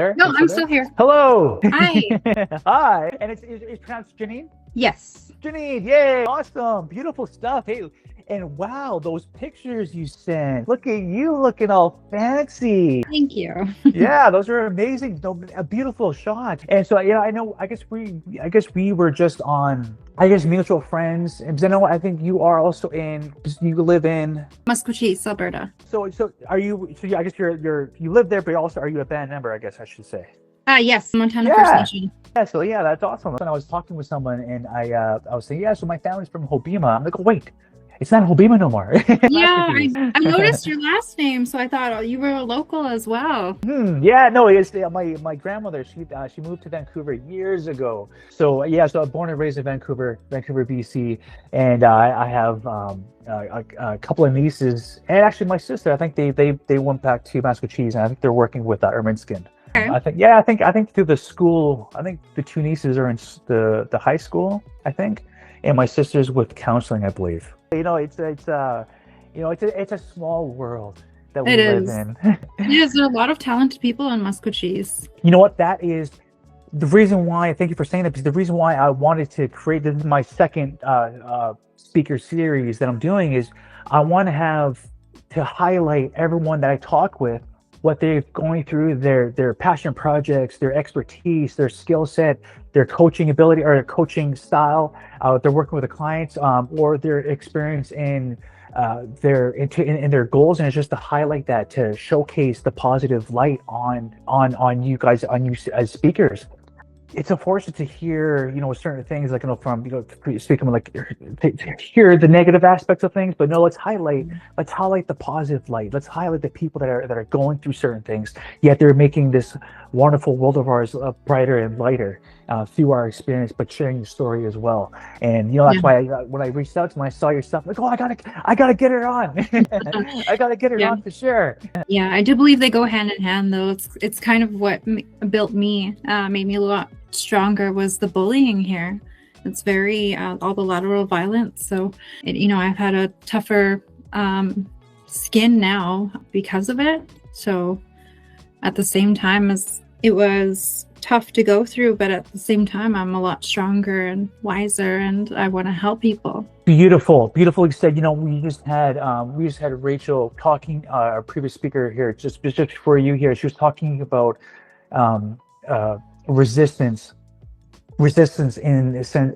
There? No, You I'm there? still here. Hello. Hi. Hi. And it's pronounced Janine? Yes. Janine, yay, awesome, beautiful stuff. Hey, and wow, those pictures you sent. Look at you looking all fancy. Thank you. Yeah, those are amazing. No, a beautiful shot. And so, yeah, I know, I guess we were just on, I guess, mutual friends. And 'cause I know, I think you are also you live in, Musqueam, Alberta. so are you, so yeah, I guess you live there, but also, are you a band member, I guess I should say. Yes, Montana First Yeah. Nation. Yeah, so yeah, that's awesome. And I was talking with someone, and I was saying, yeah, so my family's from Hobima. I'm like, oh wait, it's not Hobima no more. Yeah, Musketeers. I noticed your last name, so I thought you were a local as well. Yeah, no, it's my grandmother. She moved to Vancouver years ago. So yeah, so I'm born and raised in Vancouver, BC, and I have a couple of nieces, and actually my sister. I think they went back to Massachusetts, and I think they're working with Urban Skin. Okay. I think through the school. I think the two nieces are in the high school, I think, and my sister's with counseling, I believe. It's a small world that we It live is. in. Yes, there are a lot of talented people in Musqueam. You know what? That is the reason why. Thank you for saying that, because the reason why I wanted to create this is my second speaker series that I'm doing is I want to highlight everyone that I talk with, what they're going through, their passion projects, their expertise, their skill set, their coaching ability or their coaching style. They're working with the clients, or their experience in their goals, and it's just to highlight that, to showcase the positive light on you guys, on you as speakers. It's unfortunate to hear, certain things, like, from, speaking of, like, to hear the negative aspects of things, but no, let's highlight the positive light. Let's highlight the people that are going through certain things, yet they're making this wonderful world of ours brighter and lighter, through our experience, but sharing the story as well. And that's Yeah. why when I reached out, when I saw your stuff, like, oh, I gotta get her on. I gotta get her Yeah. on for sure. Yeah, I do believe they go hand in hand, though. It's kind of what built me, made me a lot stronger, was the bullying here. It's very all the lateral violence. So, I've had a tougher skin now because of it. So, at the same time, as it was tough to go through, but at the same time, I'm a lot stronger and wiser, and I want to help people. Beautifully said. We just had Rachel talking, our previous speaker here, just before you here. She was talking about um, resistance. Resistance in a sense,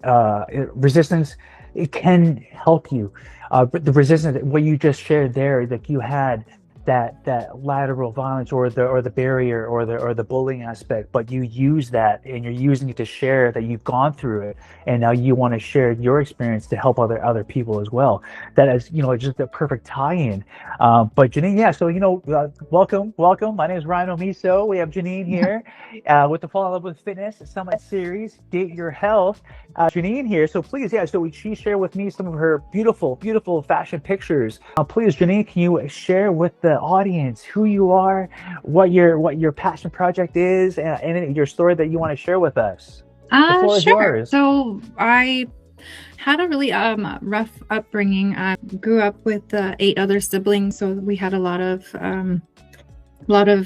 resistance. It can help you. But the resistance, what you just shared there, like you had that lateral violence, or the barrier, or the bullying aspect, but you use that, and you're using it to share that you've gone through it, and now you want to share your experience to help other people as well. That is, just a perfect tie-in. But Janine, yeah, so welcome. My name is Ryan Omiso. We have Janine here, with the Fall in Love with Fitness Summit Series, Date Your Health. Janine here, so please, yeah, so she shared with me some of her beautiful fashion pictures. Please, Janine, can you share with the audience who you are, what your passion project is, and your story that you want to share with us? The floor is Sure. yours. So I had a really rough upbringing. I grew up with 8 other siblings, so we had a lot of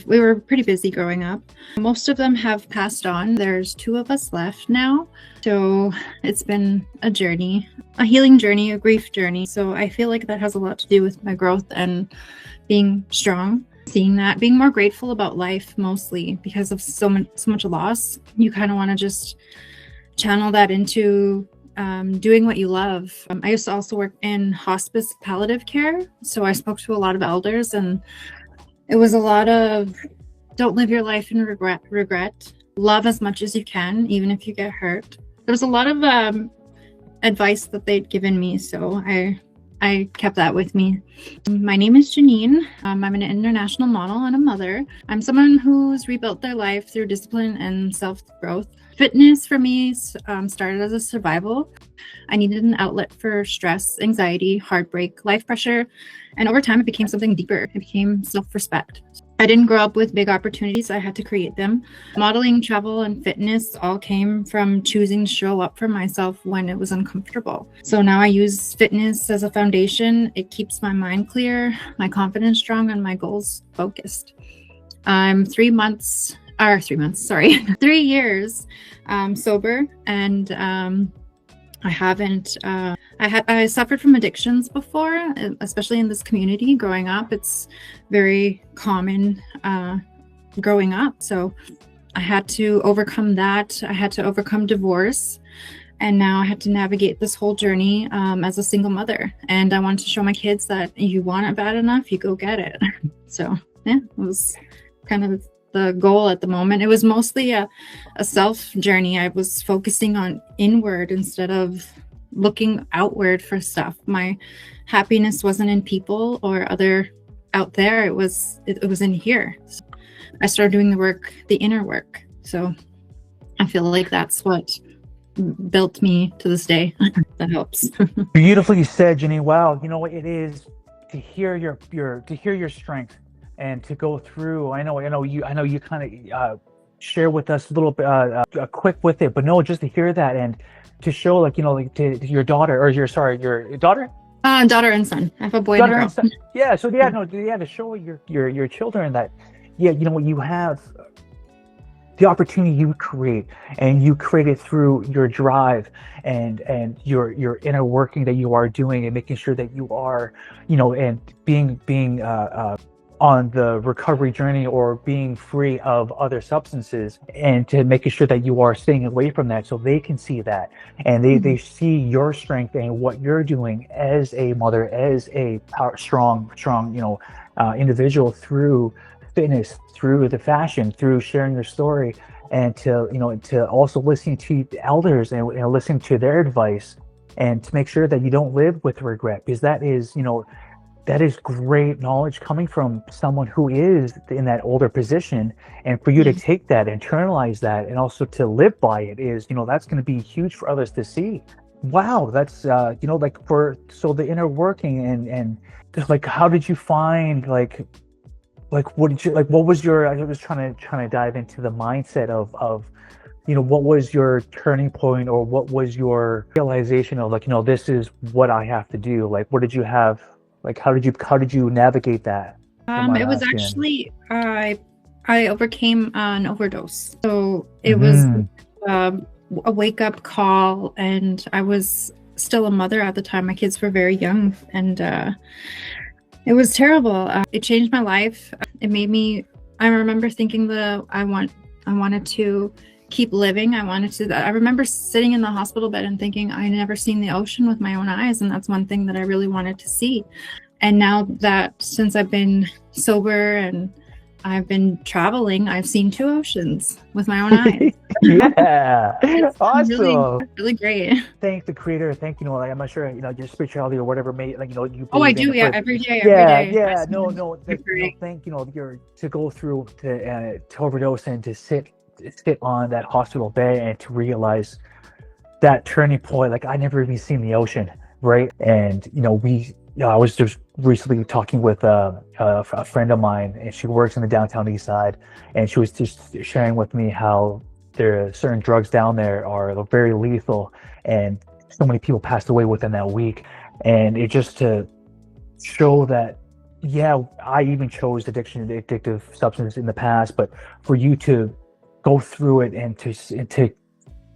we were pretty busy growing up. Most of them have passed on. There's 2 of us left now. So it's been a journey, a healing journey, a grief journey. So I feel like that has a lot to do with my growth and being strong, seeing that, being more grateful about life, mostly because of so much loss. You kind of want to just channel that into doing what you love. I used to also work in hospice palliative care. So I spoke to a lot of elders, and it was a lot of, don't live your life in regret. Love as much as you can, even if you get hurt. There was a lot of advice that they'd given me, so I kept that with me. My name is Janine. I'm an international model and a mother. I'm someone who's rebuilt their life through discipline and self-growth. Fitness for me started as a survival. I needed an outlet for stress, anxiety, heartbreak, life pressure, and over time it became something deeper. It became self-respect. I didn't grow up with big opportunities. I had to create them. Modeling, travel, and fitness all came from choosing to show up for myself when it was uncomfortable. So now I use fitness as a foundation. It keeps my mind clear, my confidence strong, and my goals focused. I'm 3 months or 3 months, sorry, 3 years sober, and I haven't. I suffered from addictions before, especially in this community. Growing up, it's very common growing up. So I had to overcome that. I had to overcome divorce, and now I had to navigate this whole journey as a single mother. And I wanted to show my kids that you want it bad enough, you go get it. So yeah, it was kind of the goal at the moment. It was mostly a self journey. I was focusing on inward instead of looking outward for stuff. My happiness wasn't in people or other out there. It was in here. So I started doing the work, the inner work. So I feel like that's what built me to this day. That helps. Beautifully said, Janine. Wow, you know what it is to hear your strength and to go through. I know you kind of share with us a little bit, quick with it, but no, just to hear that and to show, like, like to your daughter, or your daughter. Daughter and son. I have a boy and a girl. Yeah. So yeah, to show your children that, yeah, you have the opportunity you create, and you create it through your drive and your inner working that you are doing, and making sure that you are, and being on the recovery journey, or being free of other substances, and to making sure that you are staying away from that, so they can see that, and they see your strength and what you're doing as a mother, as a strong individual, through fitness, through the fashion, through sharing your story, and to also listening to the elders and listening to their advice, and to make sure that you don't live with regret, because that is great knowledge coming from someone who is in that older position, and for you to take that, internalize that, and also to live by it is, that's going to be huge for others to see. Wow, that's so the inner working, and like, how did you find, what was your, I was trying to dive into the mindset of what was your turning point, or what was your realization of, this is what I have to do? Like, what did you have? Like, how did you navigate that? It was actually, I overcame an overdose. So it was a wake up call, and I was still a mother at the time. My kids were very young, and it was terrible. It changed my life. It made me, I remember thinking I wanted to keep living. I remember sitting in the hospital bed and thinking, I never seen the ocean with my own eyes. And that's one thing that I really wanted to see. And now that, since I've been sober and I've been traveling, I've seen 2 oceans with my own eyes. Yeah. Awesome. Really, really great. Thank the creator. Thank, I'm not sure, your spirituality or whatever may, you. Oh, I do. Yeah. Every day. Yeah. No. Thank, your, to go through to overdose, and to sit on that hospital bed, and to realize that turning point. Like, I never even seen the ocean, right? And I was just recently talking with a friend of mine, and she works in the downtown east side, and she was just sharing with me how there are certain drugs down there are very lethal, and so many people passed away within that week. And it just to show that, yeah, I even chose addictive substances in the past, but for you to go through it and to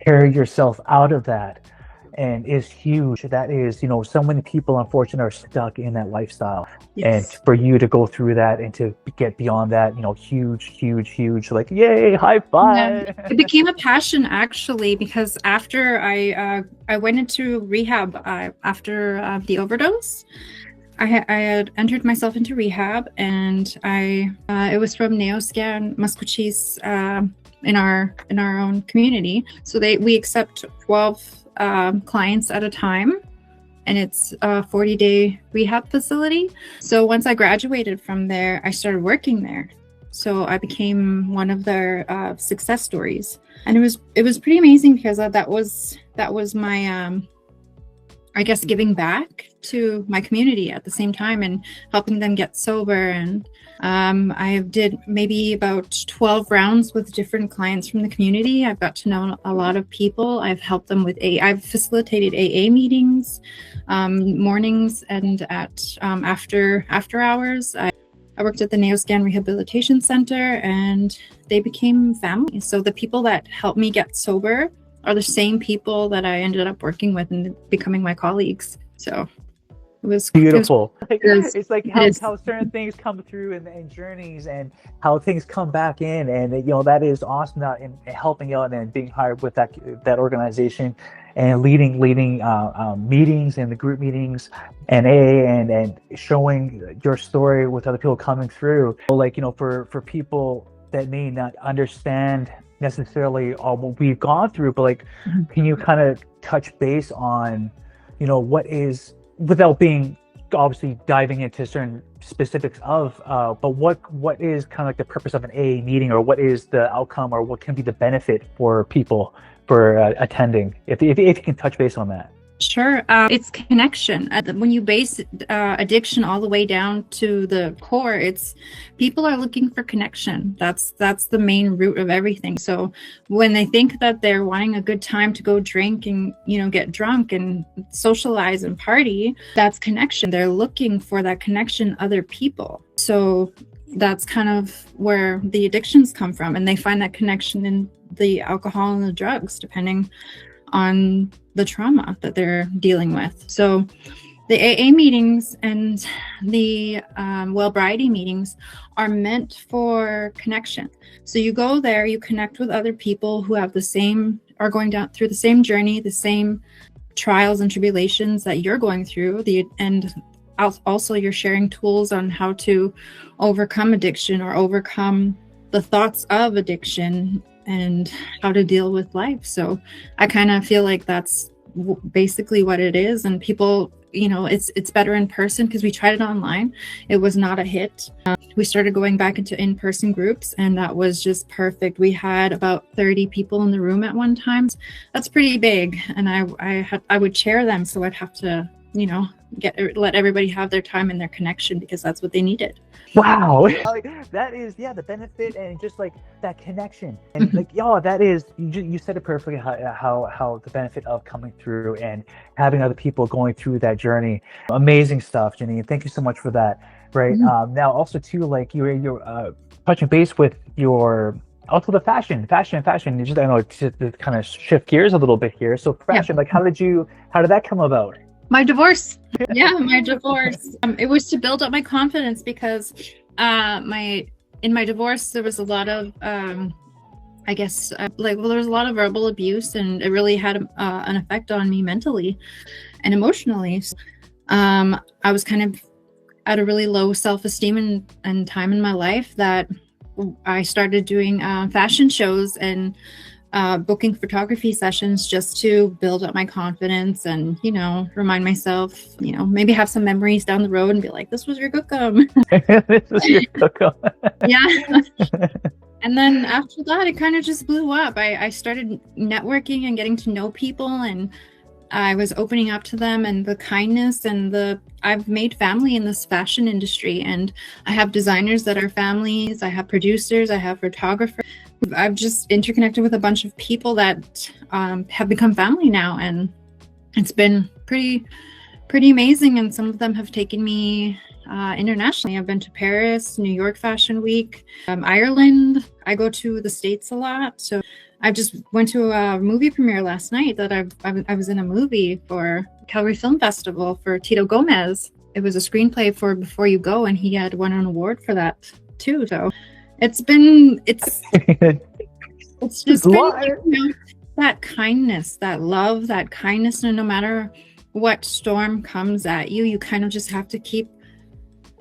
carry yourself out of that, and is huge. That is, so many people unfortunately are stuck in that lifestyle. Yes. And for you to go through that and to get beyond that, huge, like, yay, high five. Yeah. It became a passion, actually, because after I went into rehab after the overdose. I had entered myself into rehab, and it was from Neoscan Musquechies in our own community. So we accept 12 clients at a time, and it's a 40-day rehab facility. So once I graduated from there, I started working there. So I became one of their success stories, and it was pretty amazing, because that was my I guess giving back to my community at the same time, and helping them get sober. And I did maybe about 12 rounds with different clients from the community. I've got to know a lot of people. I've helped them with I've facilitated AA meetings, mornings, and at after hours. I worked at the Neoscan Rehabilitation Center, and they became family. So the people that helped me get sober are the same people that I ended up working with and becoming my colleagues. So it was Beautiful. it It's like is. how certain things come through in journeys, and how things come back in, and that is awesome. That in helping out and being hired with that organization, and leading meetings and the group meetings and AA, and showing your story with other people coming through. Like, for people that may not understand necessarily all what we've gone through, but like, can you kind of touch base on, what is, without being obviously diving into certain specifics of, but what is kind of like the purpose of an AA meeting, or what is the outcome, or what can be the benefit for people for attending, if you can touch base on that. Sure. It's connection. When you base addiction all the way down to the core, it's people are looking for connection. That's the main root of everything. So when they think that they're wanting a good time to go drink and, get drunk and socialize and party, that's connection. They're looking for that connection, other people. So that's kind of where the addictions come from. And they find that connection in the alcohol and the drugs, depending on the trauma that they're dealing with. So the AA meetings and the wellbriety meetings are meant for connection. So you go there, you connect with other people who have are going down through the same journey, the same trials and tribulations that you're going through, and also you're sharing tools on how to overcome addiction, or overcome the thoughts of addiction, and how to deal with life. So I kind of feel like that's basically what it is. And people, it's better in person, because we tried it online. It was not a hit. We started going back into in-person groups, and that was just perfect. We had about 30 people in the room at one time. That's pretty big. And I would chair them, so I'd have to, let everybody have their time and their connection, because that's what they needed. Wow. That is, the benefit, and just like that connection, and like, that is, you said it perfectly, how the benefit of coming through and having other people going through that journey. Amazing stuff, Janine. Thank you so much for that. Right. Now also too, like you're touching base with your, also the fashion. Just, I know, to kind of shift gears a little bit here. So fashion, like how did that come about? My divorce. My divorce. It was to build up my confidence, because in my divorce, there was a lot of, there was a lot of verbal abuse, and it really had an effect on me mentally and emotionally. So, I was kind of at a really low self-esteem and time in my life, that I started doing fashion shows and booking photography sessions, just to build up my confidence and, remind myself, maybe have some memories down the road and be like, this was your gookum. This was your gookum. Yeah. And then after that, it kind of just blew up. I started networking and getting to know people, and I was opening up to them, and the kindness, and I've made family in this fashion industry, and I have designers that are families. I have producers, I have photographers. I've just interconnected with a bunch of people that have become family now, and it's been pretty amazing. And some of them have taken me internationally. I've been to Paris, New York Fashion Week, Ireland. I go to the States a lot. So I just went to a movie premiere last night that I was in a movie for Calgary Film Festival for Tito Gomez. It was a screenplay for Before You Go, and he had won an award for that too. So it's just been, that kindness, that love, that kindness. And no matter what storm comes at you, you kind of just have to keep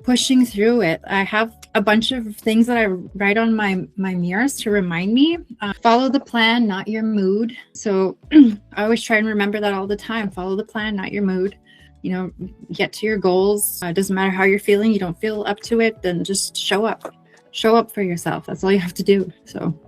pushing through it. I have a bunch of things that I write on my mirrors to remind me. Follow the plan, not your mood. So I always try and remember that all the time. Follow the plan, not your mood. Get to your goals. It doesn't matter how you're feeling. You don't feel up to it, then just show up. Show up for yourself. That's all you have to do. So,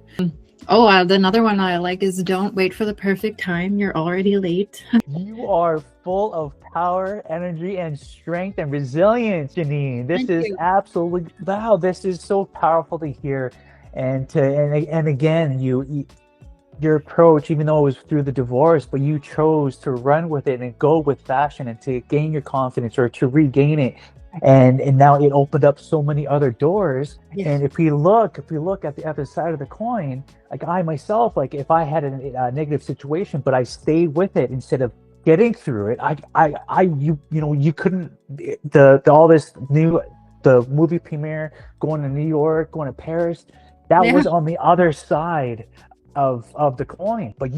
another one I like is, don't wait for the perfect time. You're already late. You are full of power, energy, and strength and resilience, Janine. This is absolutely, wow, this is so powerful to hear. And again, your approach, even though it was through the divorce, but you chose to run with it and go with fashion, and to gain your confidence, or to regain it, and now it opened up so many other doors. Yeah. And if we look at the other side of the coin, like I myself, like if I had a negative situation but I stayed with it instead of getting through it, you couldn't, the all this new, the movie premiere, going to New York, going to Paris, that Yeah. was on the other side of the coin. But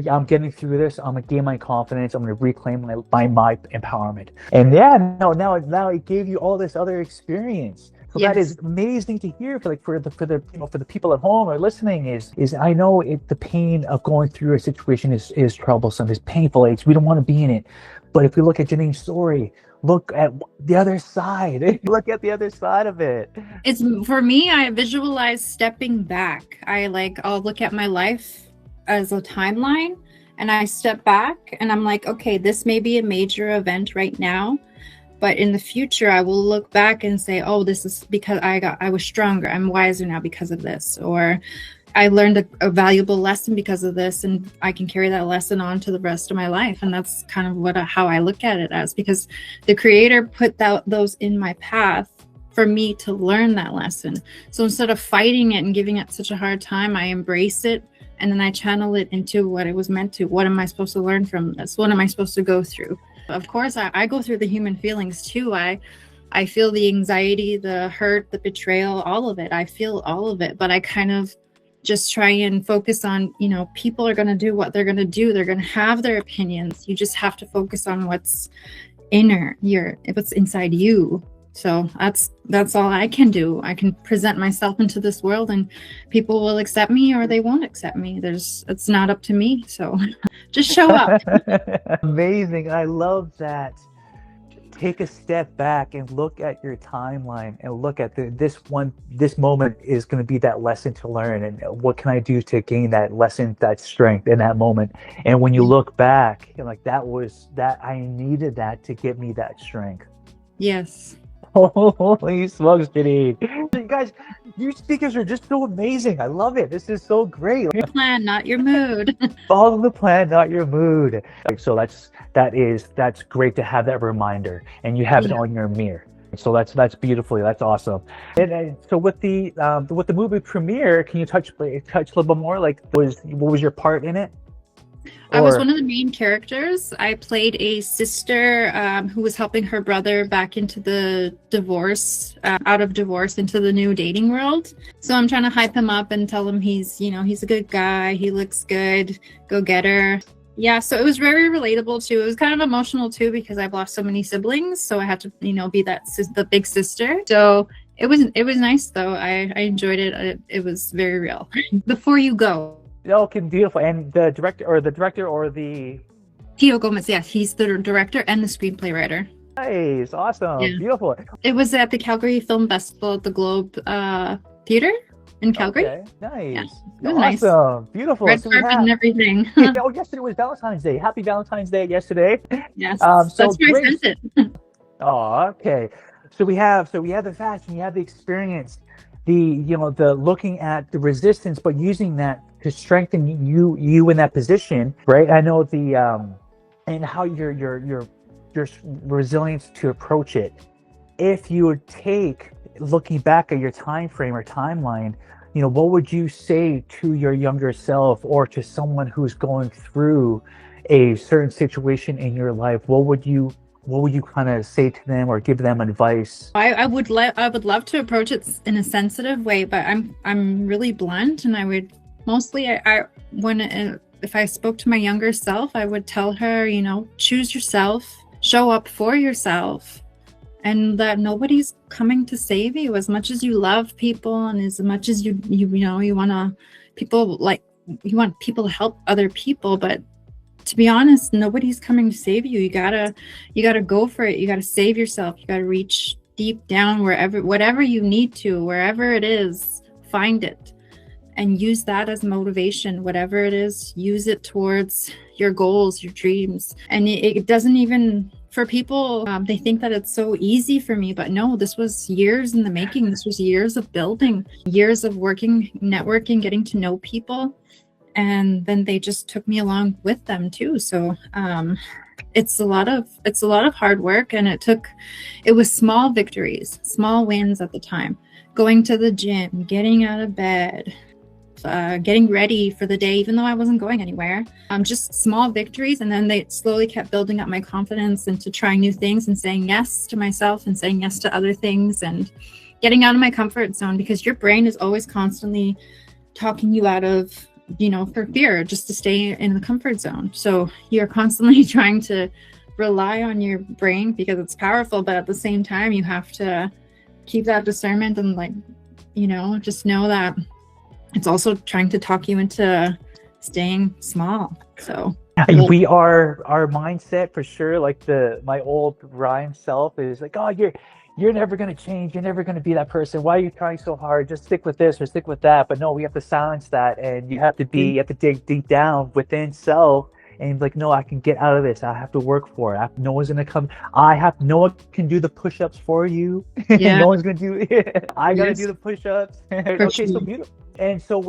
I'm getting through this. I'm gonna gain my confidence. I'm gonna reclaim my empowerment. And yeah, now it gave you all this other experience. So that Yes. is amazing to hear for the people at home or listening. Is I know the pain of going through a situation is troublesome, is painful. We don't want to be in it. But if we look at Janine's story, look at the other side. Look at the other side of it. It's, for me, I visualize stepping back. I'll look at my life as a timeline, and I step back and I'm like, okay, this may be a major event right now, but in the future I will look back and say, oh, this is because I was stronger, I'm wiser now because of this, or I learned a valuable lesson because of this, and I can carry that lesson on to the rest of my life. And that's kind of how I look at it as, because the Creator put those in my path for me to learn that lesson. So instead of fighting it and giving it such a hard time, I embrace it, and then I channel it into what it was meant to. What am I supposed to learn from this? What am I supposed to go through? Of course, I go through the human feelings too. I feel the anxiety, the hurt, the betrayal, all of it. I feel all of it, but I kind of just try and focus on, people are going to do what they're going to do. They're going to have their opinions. You just have to focus on what's what's inside you. So that's all I can do. I can present myself into this world, and people will accept me or they won't accept me. It's not up to me. So just show up. Amazing. I love that. Take a step back and look at your timeline and look at this moment is going to be that lesson to learn, and what can I do to gain that lesson, that strength in that moment. And when you look back, you're like, I needed that to give me that strength. Yes. Holy smokes, Janine. You guys, you speakers are just so amazing. I love it. This is so great. Your plan, not your mood. Follow the plan, not your mood. So that's great to have that reminder, and you have it on your mirror. So that's beautifully. That's awesome. And so with the movie premiere, can you touch a little bit more? Like, what was your part in it? I was one of the main characters. I played a sister who was helping her brother back into the divorce, out of divorce into the new dating world. So I'm trying to hype him up and tell him he's a good guy. He looks good. Go get her. Yeah, so it was very relatable too. It was kind of emotional too, because I've lost so many siblings. So I had to, be the big sister. So it was nice though. I enjoyed it. It was very real. Before you go. Okay, beautiful. And the director or the Tio Gomez, yes, he's the director and the screenplay writer. Nice, awesome, Yeah. Beautiful. It was at the Calgary Film Festival at the Globe Theater in Calgary. Okay, nice. Yeah, it was Awesome, beautiful. Red carpet and everything. Yesterday was Valentine's Day. Happy Valentine's Day yesterday. Yes, So that's where great. I sent it. Oh, okay. So we have the fashion, you have the experience, the looking at the resistance, but using that to strengthen you in that position, right? I know and how your resilience to approach it. If you would take, looking back at your time frame or timeline, what would you say to your younger self, or to someone who's going through a certain situation in your life? What would you kind of say to them or give them advice? I would love to approach it in a sensitive way, but I'm really blunt, and I would mostly if I spoke to my younger self, I would tell her, choose yourself, show up for yourself, and that nobody's coming to save you. As much as you love people, and as much as you want people to help other people, but to be honest, nobody's coming to save you. You gotta go for it. You gotta save yourself. You gotta reach deep down, whatever you need to, wherever it is, find it and use that as motivation. Whatever it is, use it towards your goals, your dreams. And it doesn't even, for people, they think that it's so easy for me, but no, this was years in the making. This was years of building, years of working, networking, getting to know people. And then they just took me along with them too. So it's a lot of hard work, and it was small victories, small wins at the time. Going to the gym, getting out of bed, getting ready for the day, even though I wasn't going anywhere. Just small victories, and then they slowly kept building up my confidence into trying new things and saying yes to myself and saying yes to other things and getting out of my comfort zone, because your brain is always constantly talking you out of, for fear, just to stay in the comfort zone. So you're constantly trying to rely on your brain because it's powerful, but at the same time, you have to keep that discernment and just know that it's also trying to talk you into staying small. So we are our mindset for sure. Like my old Ryan self is like, oh, you're never going to change. You're never going to be that person. Why are you trying so hard? Just stick with this or stick with that. But no, we have to silence that, and you have to dig deep down within self and be like, no, I can get out of this. I have to work for it. No one's going to come. No one can do the push-ups for you. Yeah. No one's going to do it. I got to do the push-ups. Okay, sure. so beautiful. And so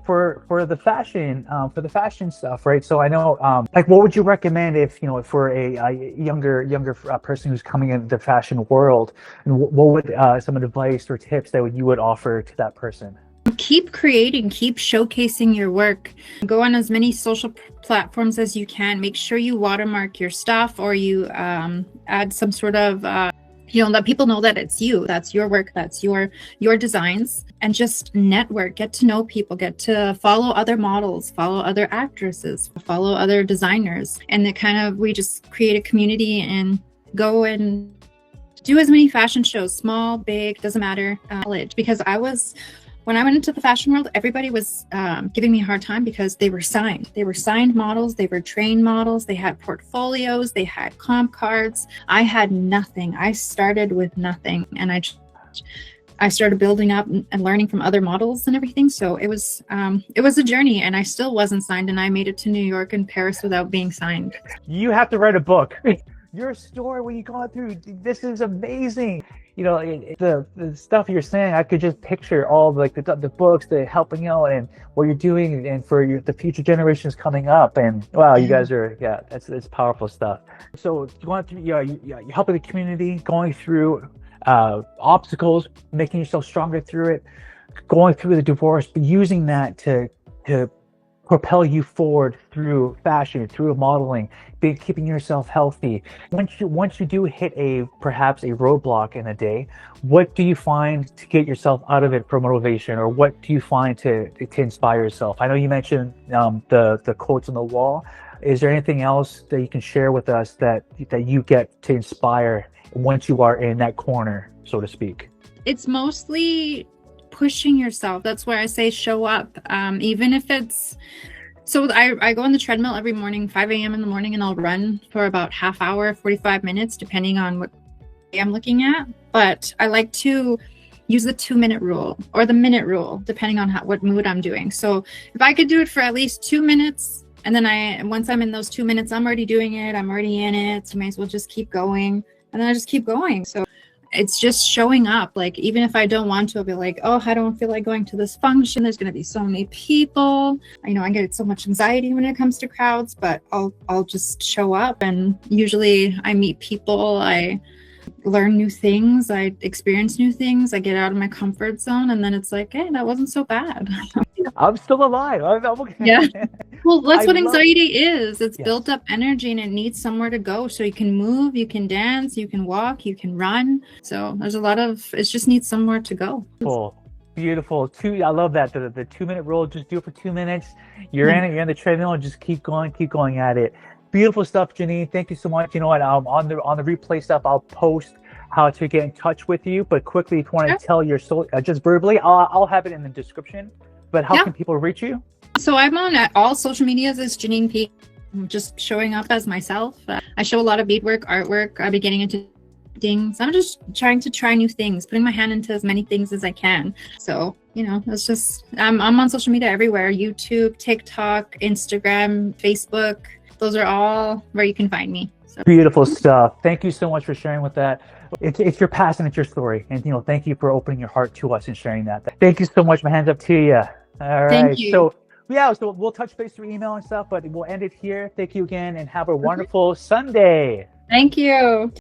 for the fashion stuff, right? So I know, like, what would you recommend if for a younger person who's coming into the fashion world, and what would some advice or tips that you would offer to that person? Keep creating, keep showcasing your work. Go on as many social platforms as you can. Make sure you watermark your stuff, or you add some sort of let people know that it's you, that's your work, that's your designs, and just network, get to know people, get to follow other models, follow other actresses, follow other designers. And we just create a community and go and do as many fashion shows, small, big, doesn't matter, because when I went into the fashion world, everybody was giving me a hard time because they were signed. They were signed models. They were trained models. They had portfolios. They had comp cards. I had nothing. I started with nothing, and I started building up and learning from other models and everything. So it was a journey, and I still wasn't signed, and I made it to New York and Paris without being signed. You have to write a book. Your story, when you go through, this is amazing. The stuff you're saying, I could just picture all the books, the helping out, and what you're doing, and for the future generations coming up. And wow, you guys are, that's powerful stuff. So you're helping the community, going through obstacles, making yourself stronger through it, going through the divorce, but using that to propel you forward through fashion, through modeling, keeping yourself healthy. Once you do hit perhaps a roadblock in a day, what do you find to get yourself out of it for motivation, or what do you find to inspire yourself? I know you mentioned the quotes on the wall. Is there anything else that you can share with us that you get to inspire once you are in that corner, so to speak? It's mostly pushing yourself. That's where I say show up. Even if it's, so I go on the treadmill every morning, 5 a.m. in the morning, and I'll run for about half hour, 45 minutes, depending on what I'm looking at. But I like to use the 2-minute rule or the minute rule, depending on what mood I'm doing. So if I could do it for at least 2 minutes, and then once I'm in those 2 minutes, I'm already doing it, I'm already in it, so I may as well just keep going. And then I just keep going. So it's just showing up. Like, even if I don't want to, I'll be like, oh, I don't feel like going to this function. There's going to be so many people. I get so much anxiety when it comes to crowds, but I'll just show up. And usually I meet people. I learn new things. I experience new things. I get out of my comfort zone. And then it's like, hey, that wasn't so bad. I'm still alive. I'm okay. Yeah. Well, that's what anxiety is. It's built up energy, and it needs somewhere to go. So you can move, you can dance, you can walk, you can run. So there's it just needs somewhere to go. Beautiful. I love that. The 2-minute rule, just do it for 2 minutes. You're in the treadmill, and just keep going at it. Beautiful stuff, Janine. Thank you so much. You know what? On the replay stuff, I'll post how to get in touch with you. But quickly, if you want to tell your just verbally, I'll have it in the description. But how can people reach you? So I'm on all social medias as Janine P. I'm just showing up as myself. I show a lot of beadwork, artwork. I'll be getting into things. I'm just trying to try new things, putting my hand into as many things as I can. So, it's just, I'm on social media everywhere. YouTube, TikTok, Instagram, Facebook. Those are all where you can find me. So. Beautiful stuff. Thank you so much for sharing with that. It's your past and it's your story. And, thank you for opening your heart to us and sharing that. Thank you so much. My hands up to you. All right. Thank you. So Yeah, so we'll touch base through email and stuff, but we'll end it here. Thank you again and have a wonderful Sunday. Thank you.